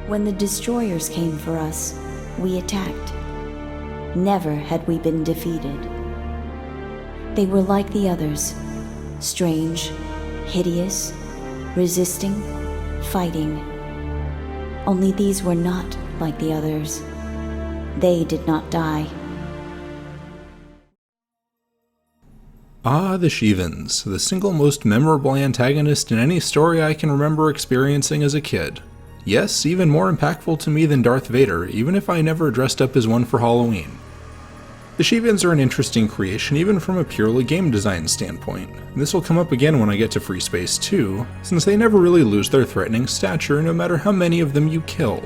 When the destroyers came for us, we attacked. Never had we been defeated. They were like the others, strange, hideous, resisting, fighting. Only these were not like the others. They did not die. Ah, the Shivans, the single most memorable antagonist in any story I can remember experiencing as a kid. Yes, even more impactful to me than Darth Vader, even if I never dressed up as one for Halloween. The Shivans are an interesting creation even from a purely game design standpoint. This will come up again when I get to Freespace 2, since they never really lose their threatening stature no matter how many of them you kill.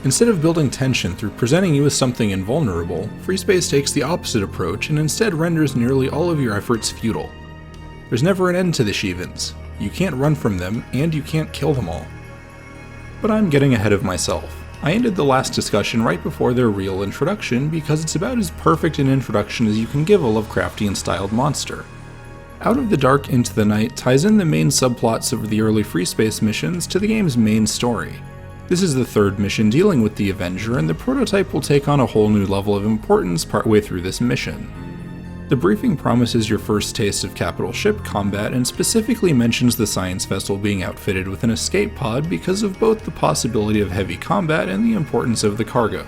Instead of building tension through presenting you as something invulnerable, Freespace takes the opposite approach and instead renders nearly all of your efforts futile. There's never an end to the Shivans. You can't run from them, and you can't kill them all. But I'm getting ahead of myself. I ended the last discussion right before their real introduction because it's about as perfect an introduction as you can give a Lovecraftian-styled monster. Out of the Dark into the Night ties in the main subplots of the early Freespace missions to the game's main story. This is the third mission dealing with the Avenger, and the prototype will take on a whole new level of importance partway through this mission. The briefing promises your first taste of capital ship combat and specifically mentions the science vessel being outfitted with an escape pod because of both the possibility of heavy combat and the importance of the cargo.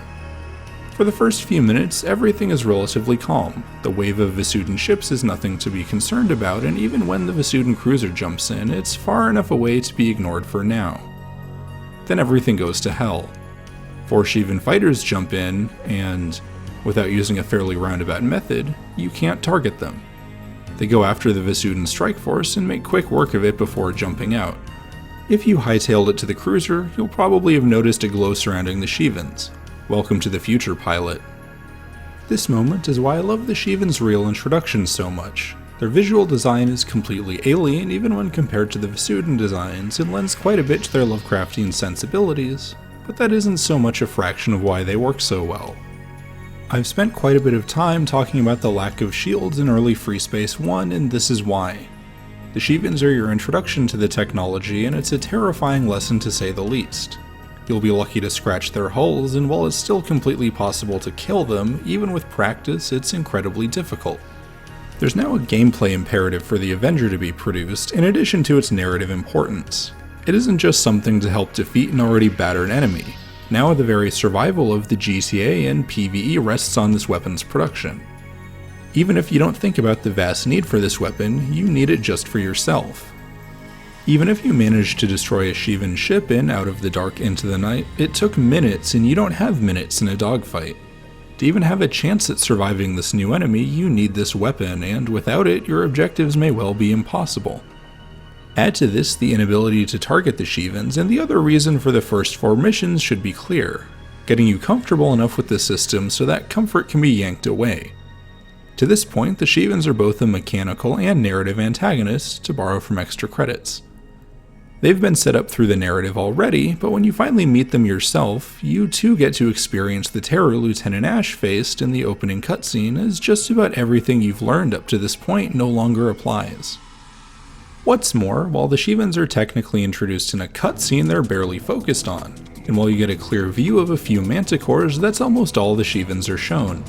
For the first few minutes, everything is relatively calm. The wave of Vasudan ships is nothing to be concerned about, and even when the Vasudan cruiser jumps in, it's far enough away to be ignored for now. Then everything goes to hell. 4 Shivan fighters jump in, and, without using a fairly roundabout method, you can't target them. They go after the Vasudan strike force and make quick work of it before jumping out. If you hightailed it to the cruiser, you'll probably have noticed a glow surrounding the Shivans. Welcome to the future, pilot. This moment is why I love the Shivans' real introduction so much. Their visual design is completely alien even when compared to the Vasudan designs and lends quite a bit to their Lovecraftian sensibilities, but that isn't so much a fraction of why they work so well. I've spent quite a bit of time talking about the lack of shields in early Freespace 1, and this is why. The Shivans are your introduction to the technology, and it's a terrifying lesson to say the least. You'll be lucky to scratch their hulls, and while it's still completely possible to kill them, even with practice, it's incredibly difficult. There's now a gameplay imperative for the Avenger to be produced, in addition to its narrative importance. It isn't just something to help defeat an already battered enemy. Now the very survival of the GTA and PvE rests on this weapon's production. Even if you don't think about the vast need for this weapon, you need it just for yourself. Even if you manage to destroy a Shivan ship in Out of the Dark into the Night, it took minutes, and you don't have minutes in a dogfight. To even have a chance at surviving this new enemy, you need this weapon, and without it, your objectives may well be impossible. Add to this the inability to target the Shivans, and the other reason for the first 4 missions should be clear: getting you comfortable enough with the system so that comfort can be yanked away. To this point, the Shivans are both a mechanical and narrative antagonist, to borrow from extra credits. They've been set up through the narrative already, but when you finally meet them yourself, you too get to experience the terror Lieutenant Ash faced in the opening cutscene, as just about everything you've learned up to this point no longer applies. What's more, while the Shivans are technically introduced in a cutscene they're barely focused on, and while you get a clear view of a few manticores, that's almost all the Shivans are shown.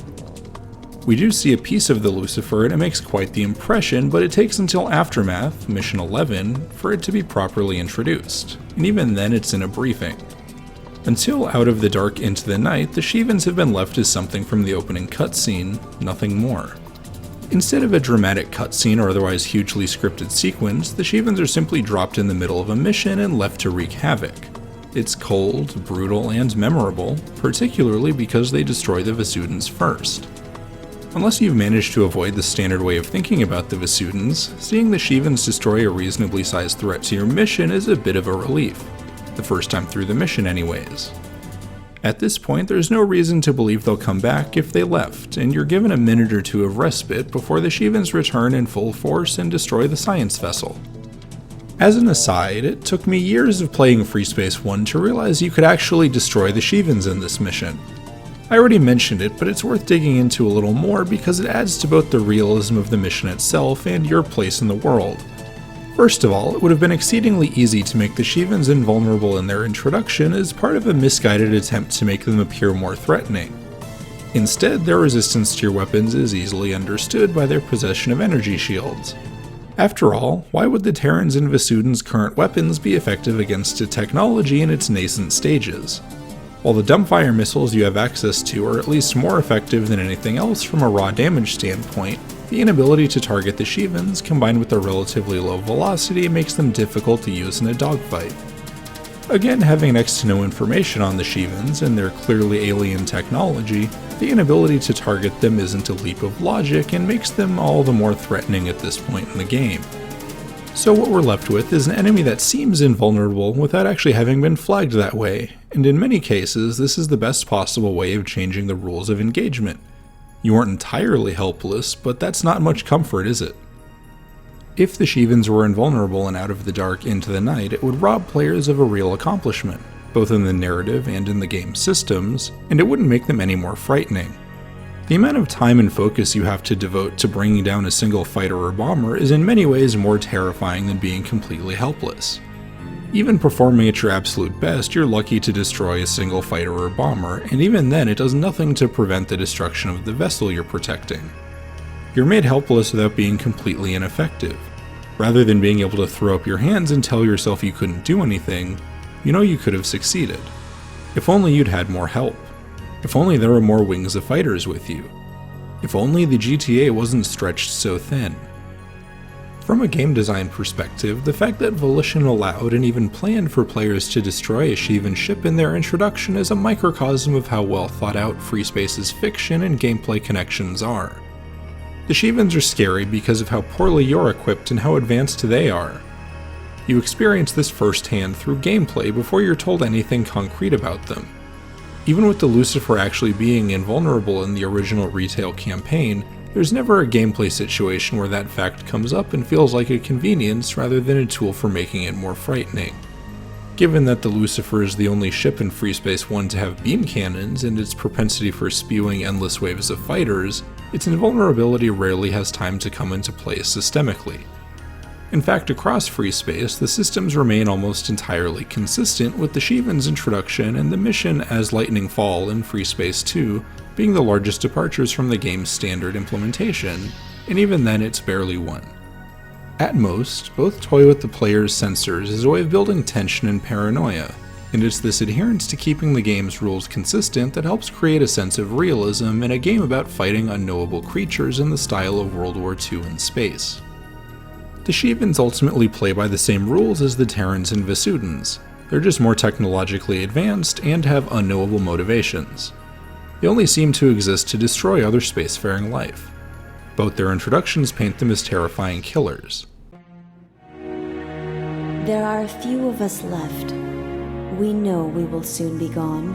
We do see a piece of the Lucifer and it makes quite the impression, but it takes until Aftermath, Mission 11, for it to be properly introduced, and even then it's in a briefing. Until Out of the Dark into the Night, the Shivans have been left as something from the opening cutscene, nothing more. Instead of a dramatic cutscene or otherwise hugely scripted sequence, the Shivans are simply dropped in the middle of a mission and left to wreak havoc. It's cold, brutal, and memorable, particularly because they destroy the Vasudans first. Unless you've managed to avoid the standard way of thinking about the Vasudans, seeing the Shivans destroy a reasonably sized threat to your mission is a bit of a relief. The first time through the mission anyways. At this point, there's no reason to believe they'll come back if they left, and you're given a minute or two of respite before the Shivans return in full force and destroy the science vessel. As an aside, it took me years of playing Freespace 1 to realize you could actually destroy the Shivans in this mission. I already mentioned it, but it's worth digging into a little more because it adds to both the realism of the mission itself and your place in the world. First of all, it would have been exceedingly easy to make the Shivans invulnerable in their introduction as part of a misguided attempt to make them appear more threatening. Instead, their resistance to your weapons is easily understood by their possession of energy shields. After all, why would the Terrans and Vasudans' current weapons be effective against a technology in its nascent stages? While the dumbfire missiles you have access to are at least more effective than anything else from a raw damage standpoint, the inability to target the Shivans combined with their relatively low velocity makes them difficult to use in a dogfight. Again, having next to no information on the Shivans and their clearly alien technology, the inability to target them isn't a leap of logic and makes them all the more threatening at this point in the game. So what we're left with is an enemy that seems invulnerable without actually having been flagged that way, and in many cases this is the best possible way of changing the rules of engagement. You aren't entirely helpless, but that's not much comfort, is it? If the Shivans were invulnerable and out of the dark into the night, it would rob players of a real accomplishment, both in the narrative and in the game's systems, and it wouldn't make them any more frightening. The amount of time and focus you have to devote to bringing down a single fighter or bomber is in many ways more terrifying than being completely helpless. Even performing at your absolute best, you're lucky to destroy a single fighter or bomber, and even then it does nothing to prevent the destruction of the vessel you're protecting. You're made helpless without being completely ineffective. Rather than being able to throw up your hands and tell yourself you couldn't do anything, you know you could have succeeded. If only you'd had more help. If only there were more wings of fighters with you. If only the GTA wasn't stretched so thin. From a game design perspective, the fact that Volition allowed and even planned for players to destroy a Shivan ship in their introduction is a microcosm of how well thought out Freespace's fiction and gameplay connections are. The Shivans are scary because of how poorly you're equipped and how advanced they are. You experience this firsthand through gameplay before you're told anything concrete about them. Even with the Lucifer actually being invulnerable in the original retail campaign, there's never a gameplay situation where that fact comes up and feels like a convenience rather than a tool for making it more frightening. Given that the Lucifer is the only ship in Freespace 1 to have beam cannons and its propensity for spewing endless waves of fighters, its invulnerability rarely has time to come into play systemically. In fact, across Freespace, the systems remain almost entirely consistent, with the Shivan's introduction and the mission as Lightning Fall in Freespace 2 being the largest departures from the game's standard implementation, and even then it's barely one. At most, both toy with the player's sensors as a way of building tension and paranoia, and it's this adherence to keeping the game's rules consistent that helps create a sense of realism in a game about fighting unknowable creatures in the style of World War II in space. The Shivans ultimately play by the same rules as the Terrans and Vasudans. They're just more technologically advanced and have unknowable motivations. They only seem to exist to destroy other spacefaring life. Both their introductions paint them as terrifying killers. There are a few of us left. We know we will soon be gone,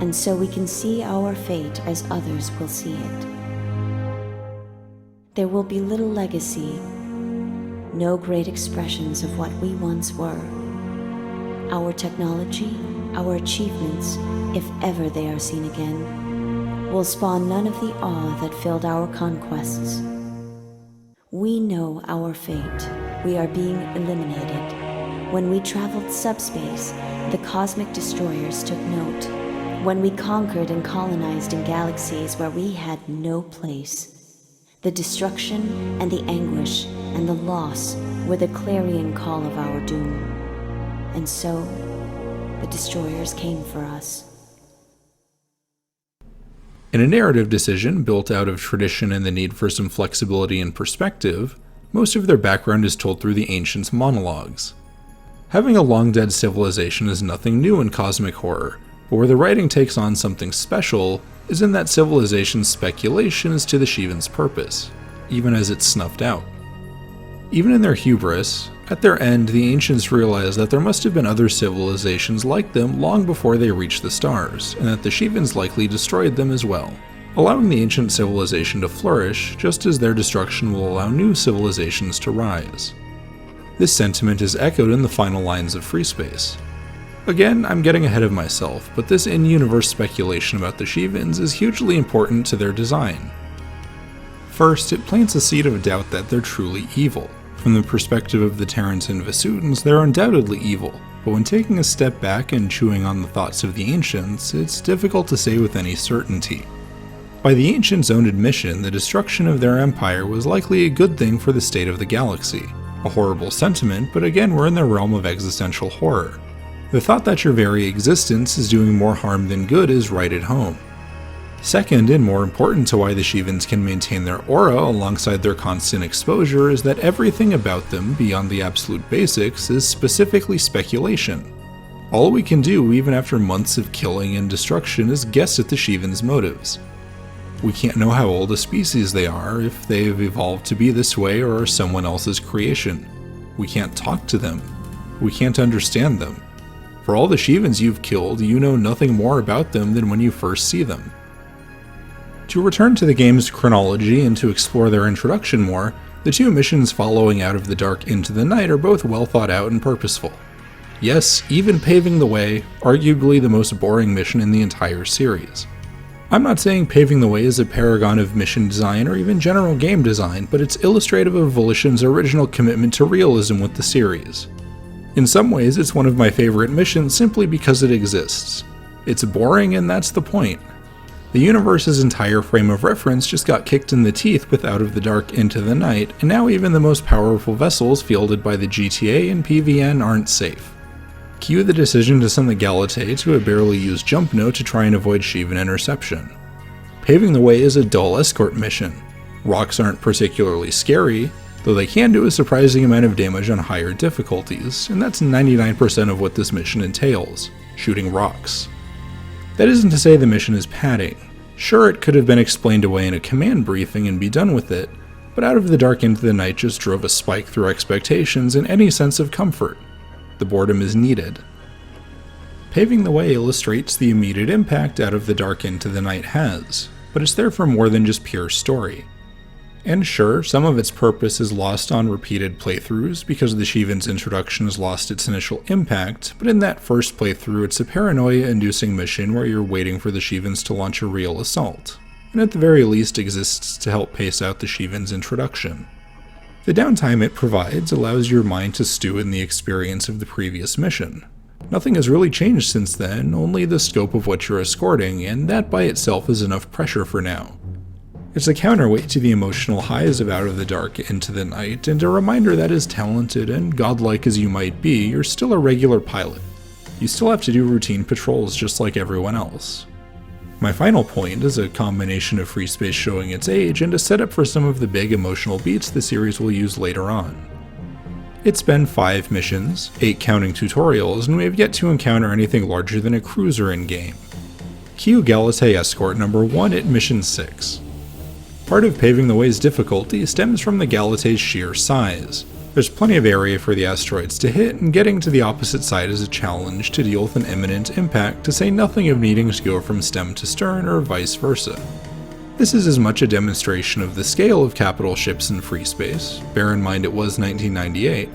and so we can see our fate as others will see it. There will be little legacy, no great expressions of what we once were. Our technology, our achievements, if ever they are seen again, will spawn none of the awe that filled our conquests. We know our fate. We are being eliminated. When we traveled subspace, the cosmic destroyers took note. When we conquered and colonized in galaxies where we had no place, the destruction and the anguish and the loss were the clarion call of our doom. And so, the destroyers came for us. In a narrative decision built out of tradition and the need for some flexibility and perspective, most of their background is told through the Ancients' monologues. Having a long-dead civilization is nothing new in cosmic horror, but where the writing takes on something special is in that civilization's speculation as to the Shivan's purpose, even as it's snuffed out. Even in their hubris, at their end the Ancients realize that there must have been other civilizations like them long before they reached the stars, and that the Shivans likely destroyed them as well, allowing the ancient civilization to flourish just as their destruction will allow new civilizations to rise. This sentiment is echoed in the final lines of Freespace. Again, I'm getting ahead of myself, but this in-universe speculation about the Shivans is hugely important to their design. First, it plants a seed of doubt that they're truly evil. From the perspective of the Terrans and Vasudans, they're undoubtedly evil, but when taking a step back and chewing on the thoughts of the Ancients, it's difficult to say with any certainty. By the Ancients' own admission, the destruction of their empire was likely a good thing for the state of the galaxy. A horrible sentiment, but again we're in the realm of existential horror. The thought that your very existence is doing more harm than good is right at home. Second, and more important to why the Shivans can maintain their aura alongside their constant exposure, is that everything about them, beyond the absolute basics, is specifically speculation. All we can do, even after months of killing and destruction, is guess at the Shivans' motives. We can't know how old a species they are, if they have evolved to be this way or are someone else's creation. We can't talk to them. We can't understand them. For all the Shivans you've killed, you know nothing more about them than when you first see them. To return to the game's chronology and to explore their introduction more, the two missions following Out of the Dark into the Night are both well thought out and purposeful. Yes, even Paving the Way, arguably the most boring mission in the entire series. I'm not saying Paving the Way is a paragon of mission design or even general game design, but it's illustrative of Volition's original commitment to realism with the series. In some ways, it's one of my favorite missions simply because it exists. It's boring, and that's the point. The universe's entire frame of reference just got kicked in the teeth with Out of the Dark into the Night, and now even the most powerful vessels fielded by the GTA and PVN aren't safe. Cue the decision to send the Galatei to a barely used jump node to try and avoid Shivan interception. Paving the Way is a dull escort mission. Rocks aren't particularly scary, though they can do a surprising amount of damage on higher difficulties, and that's 99% of what this mission entails, shooting rocks. That isn't to say the mission is padding. Sure, it could have been explained away in a command briefing and be done with it, but Out of the Dark into the Night just drove a spike through expectations and any sense of comfort. The boredom is needed. Paving the Way illustrates the immediate impact Out of the Dark into the Night has, but it's there for more than just pure story. And sure, some of its purpose is lost on repeated playthroughs because the Shivan's introduction has lost its initial impact, but in that first playthrough it's a paranoia-inducing mission where you're waiting for the Shivans to launch a real assault, and at the very least exists to help pace out the Shivan's introduction. The downtime it provides allows your mind to stew in the experience of the previous mission. Nothing has really changed since then, only the scope of what you're escorting, and that by itself is enough pressure for now. It's a counterweight to the emotional highs of Out of the Dark into the Night, and a reminder that as talented and godlike as you might be, you're still a regular pilot. You still have to do routine patrols just like everyone else. My final point is a combination of Freespace showing its age and a setup for some of the big emotional beats the series will use later on. It's been 5 missions, 8 counting tutorials, and we have yet to encounter anything larger than a cruiser in-game. Cue Galatei Escort number 1 at Mission 6. Part of Paving the Way's difficulty stems from the Galatei's sheer size. There's plenty of area for the asteroids to hit, and getting to the opposite side is a challenge to deal with an imminent impact, to say nothing of needing to go from stem to stern or vice versa. This is as much a demonstration of the scale of capital ships in Freespace, bear in mind it was 1998,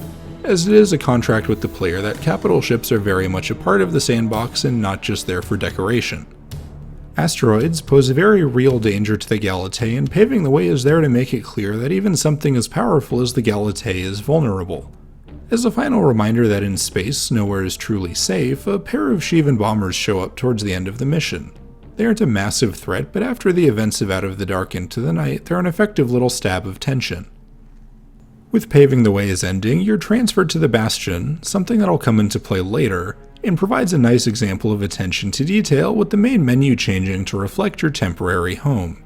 as it is a contract with the player that capital ships are very much a part of the sandbox and not just there for decoration. Asteroids pose a very real danger to the Galatei, and Paving the Way is there to make it clear that even something as powerful as the Galatei is vulnerable. As a final reminder that in space, nowhere is truly safe, a pair of Shivan bombers show up towards the end of the mission. They aren't a massive threat, but after the events of Out of the Dark into the Night, they're an effective little stab of tension. With Paving the Way's ending, you're transferred to the Bastion, something that'll come into play later, and provides a nice example of attention to detail with the main menu changing to reflect your temporary home.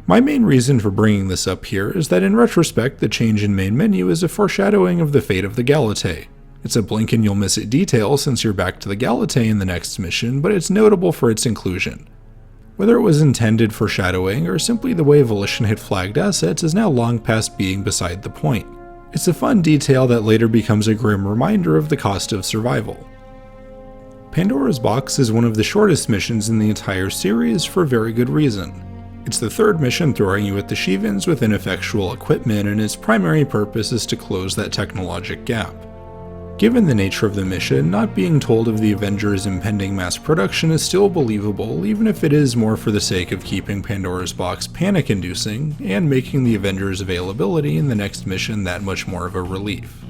My main reason for bringing this up here is that in retrospect the change in main menu is a foreshadowing of the fate of the Galatei. It's a blink and you'll miss it detail since you're back to the Galatei in the next mission, but it's notable for its inclusion. Whether it was intended foreshadowing or simply the way Volition had flagged assets is now long past being beside the point. It's a fun detail that later becomes a grim reminder of the cost of survival. Pandora's Box is one of the shortest missions in the entire series for very good reason. It's the third mission throwing you at the Shivans with ineffectual equipment, and its primary purpose is to close that technologic gap. Given the nature of the mission, not being told of the Avengers' impending mass production is still believable, even if it is more for the sake of keeping Pandora's Box panic-inducing and making the Avengers' availability in the next mission that much more of a relief.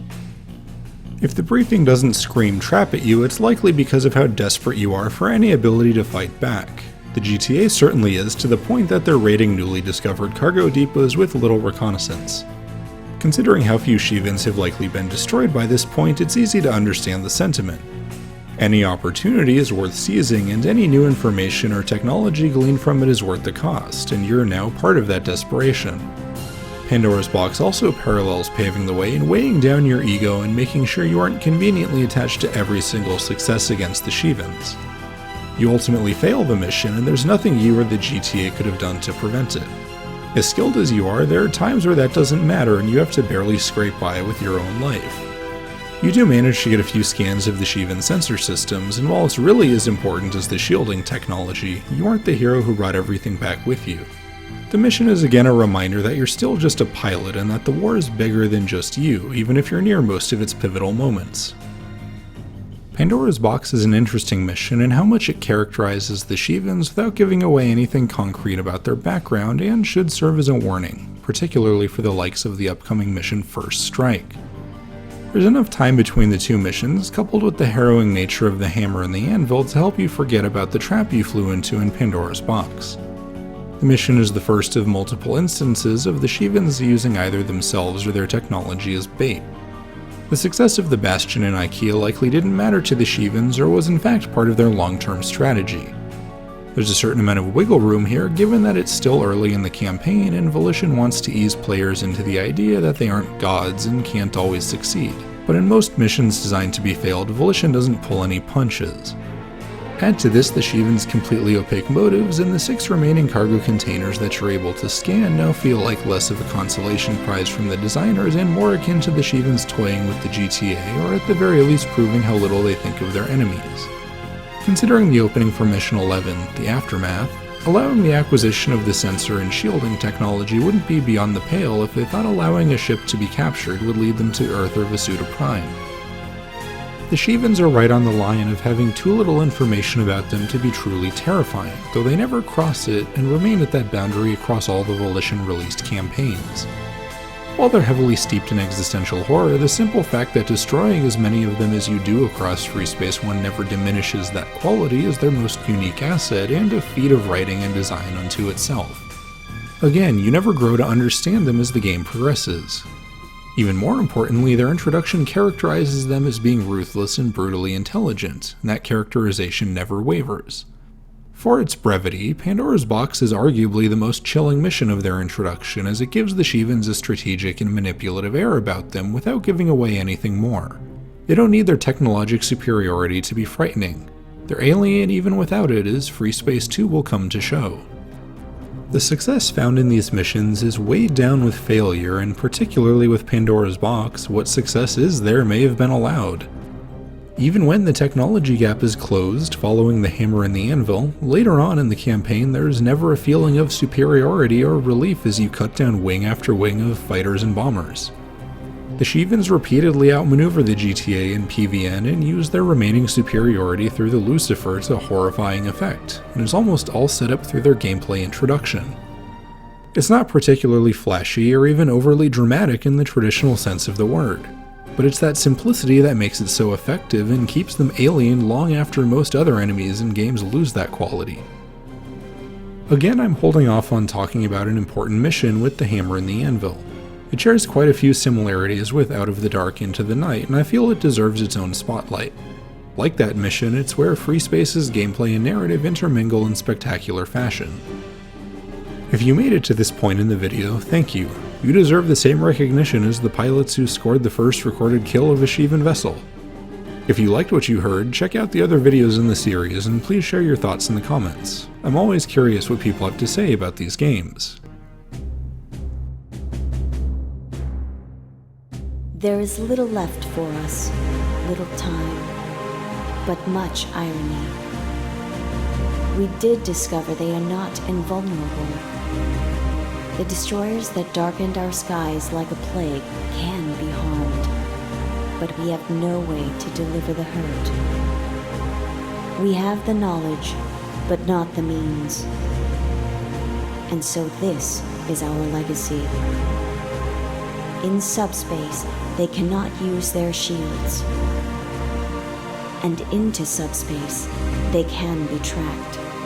If the briefing doesn't scream trap at you, it's likely because of how desperate you are for any ability to fight back. The GTA certainly is, to the point that they're raiding newly discovered cargo depots with little reconnaissance. Considering how few Shivans have likely been destroyed by this point, it's easy to understand the sentiment. Any opportunity is worth seizing, and any new information or technology gleaned from it is worth the cost, and you're now part of that desperation. Pandora's Box also parallels paving the way and weighing down your ego and making sure you aren't conveniently attached to every single success against the Shivans. You ultimately fail the mission, and there's nothing you or the GTA could have done to prevent it. As skilled as you are, there are times where that doesn't matter and you have to barely scrape by with your own life. You do manage to get a few scans of the Shivan sensor systems, and while it's really as important as the shielding technology, you aren't the hero who brought everything back with you. The mission is again a reminder that you're still just a pilot and that the war is bigger than just you, even if you're near most of its pivotal moments. Pandora's Box is an interesting mission in how much it characterizes the Shivans without giving away anything concrete about their background, and should serve as a warning, particularly for the likes of the upcoming mission First Strike. There's enough time between the two missions, coupled with the harrowing nature of the hammer and the anvil, to help you forget about the trap you flew into in Pandora's Box. The mission is the first of multiple instances of the Shivans using either themselves or their technology as bait. The success of the Bastion in IKEA likely didn't matter to the Shivans, or was in fact part of their long-term strategy. There's a certain amount of wiggle room here, given that it's still early in the campaign and Volition wants to ease players into the idea that they aren't gods and can't always succeed. But in most missions designed to be failed, Volition doesn't pull any punches. Add to this the Shivans' completely opaque motives, and the 6 remaining cargo containers that you're able to scan now feel like less of a consolation prize from the designers and more akin to the Shivans toying with the GTA, or at the very least proving how little they think of their enemies. Considering the opening for Mission 11, The Aftermath, allowing the acquisition of the sensor and shielding technology wouldn't be beyond the pale if they thought allowing a ship to be captured would lead them to Earth or Vasuta Prime. The Shivans are right on the line of having too little information about them to be truly terrifying, though they never cross it and remain at that boundary across all the Volition-released campaigns. While they're heavily steeped in existential horror, the simple fact that destroying as many of them as you do across Freespace 1 never diminishes that quality is their most unique asset and a feat of writing and design unto itself. Again, you never grow to understand them as the game progresses. Even more importantly, their introduction characterizes them as being ruthless and brutally intelligent, and that characterization never wavers. For its brevity, Pandora's Box is arguably the most chilling mission of their introduction, as it gives the Shivans a strategic and manipulative air about them without giving away anything more. They don't need their technologic superiority to be frightening. They're alien even without it, as Freespace 2 will come to show. The success found in these missions is weighed down with failure, and particularly with Pandora's Box, what success is there may have been allowed. Even when the technology gap is closed following the hammer and the anvil, later on in the campaign there's never a feeling of superiority or relief as you cut down wing after wing of fighters and bombers. The Shivans repeatedly outmaneuver the GTA and PVN and use their remaining superiority through the Lucifer to horrifying effect, and is almost all set up through their gameplay introduction. It's not particularly flashy or even overly dramatic in the traditional sense of the word, but it's that simplicity that makes it so effective and keeps them alien long after most other enemies in games lose that quality. Again, I'm holding off on talking about an important mission with the hammer and the anvil. It shares quite a few similarities with Out of the Dark Into the Night, and I feel it deserves its own spotlight. Like that mission, it's where Freespace's gameplay and narrative intermingle in spectacular fashion. If you made it to this point in the video, thank you. You deserve the same recognition as the pilots who scored the first recorded kill of a Shivan vessel. If you liked what you heard, check out the other videos in the series, and please share your thoughts in the comments. I'm always curious what people have to say about these games. There is little left for us, little time, but much irony. We did discover they are not invulnerable. The destroyers that darkened our skies like a plague can be harmed. but we have no way to deliver the hurt. We have the knowledge, but not the means. And so this is our legacy. In subspace, they cannot use their shields. And into subspace, they can be tracked.